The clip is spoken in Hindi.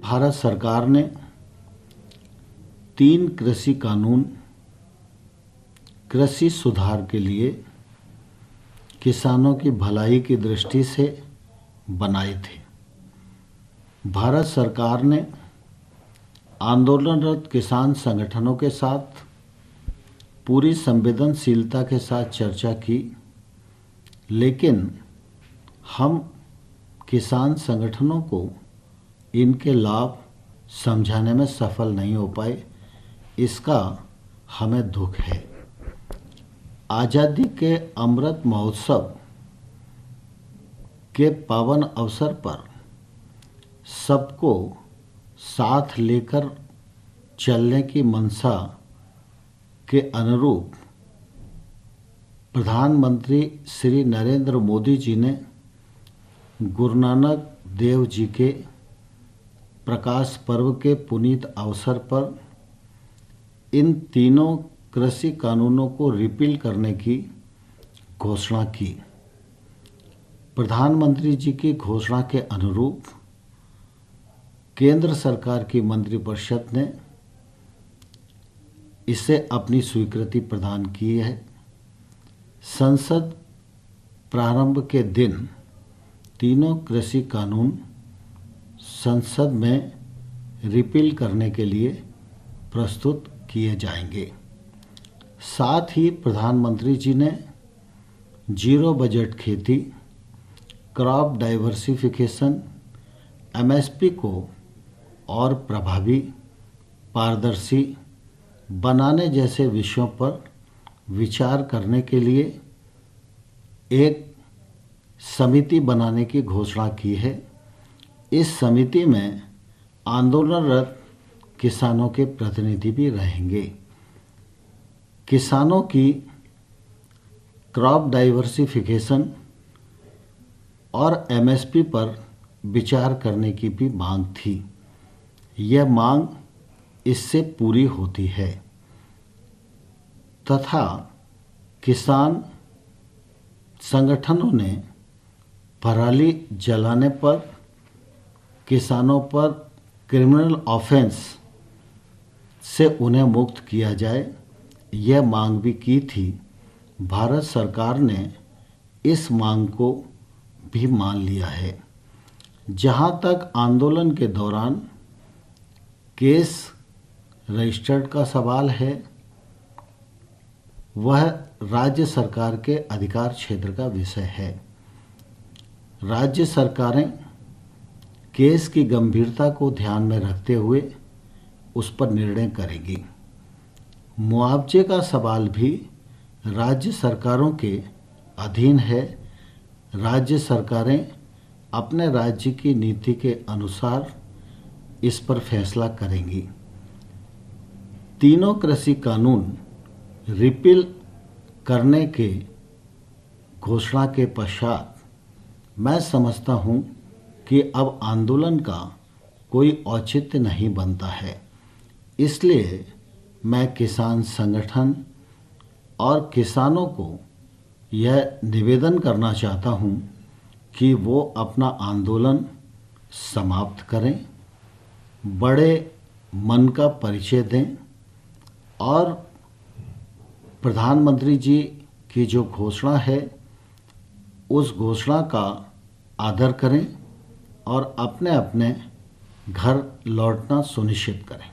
भारत सरकार ने 3 कृषि कानून कृषि सुधार के लिए किसानों की भलाई की दृष्टि से बनाए थे। भारत सरकार ने आंदोलनरत किसान संगठनों के साथ पूरी संवेदनशीलता के साथ चर्चा की, लेकिन हम किसान संगठनों को इनके लाभ समझाने में सफल नहीं हो पाए। इसका हमें दुख है। आज़ादी के अमृत महोत्सव के पावन अवसर पर सबको साथ लेकर चलने की मंशा के अनुरूप प्रधानमंत्री श्री नरेंद्र मोदी जी ने गुरु नानक देव जी के प्रकाश पर्व के पुनीत अवसर पर इन तीनों कृषि कानूनों को रिपील करने की घोषणा की। प्रधानमंत्री जी की घोषणा के अनुरूप केंद्र सरकार की मंत्रिपरिषद ने इसे अपनी स्वीकृति प्रदान की है। संसद प्रारंभ के दिन तीनों कृषि कानून संसद में रिपील करने के लिए प्रस्तुत किए जाएंगे। साथ ही प्रधानमंत्री जी ने जीरो बजट खेती, क्रॉप डाइवर्सिफिकेशन, एमएसपी को और प्रभावी, पारदर्शी बनाने जैसे विषयों पर विचार करने के लिए एक समिति बनाने की घोषणा की है। इस समिति में आंदोलनरत किसानों के प्रतिनिधि भी रहेंगे। किसानों की क्रॉप डाइवर्सिफिकेशन और एमएसपी पर विचार करने की भी मांग थी। यह मांग इससे पूरी होती है तथा किसान संगठनों ने पराली जलाने पर किसानों पर क्रिमिनल ऑफेंस से उन्हें मुक्त किया जाए, यह मांग भी की थी। भारत सरकार ने इस मांग को भी मान लिया है। जहां तक आंदोलन के दौरान केस रजिस्टर्ड का सवाल है, वह राज्य सरकार के अधिकार क्षेत्र का विषय है। राज्य सरकारें केस की गंभीरता को ध्यान में रखते हुए उस पर निर्णय करेगी। मुआवजे का सवाल भी राज्य सरकारों के अधीन है। राज्य सरकारें अपने राज्य की नीति के अनुसार इस पर फैसला करेंगी। तीनों कृषि कानून रिपील करने के घोषणा के पश्चात मैं समझता हूं कि अब आंदोलन का कोई औचित्य नहीं बनता है। इसलिए मैं किसान संगठन और किसानों को यह निवेदन करना चाहता हूं कि वो अपना आंदोलन समाप्त करें, बड़े मन का परिचय दें और प्रधानमंत्री जी की जो घोषणा है उस घोषणा का आदर करें और अपने अपने घर लौटना सुनिश्चित करें।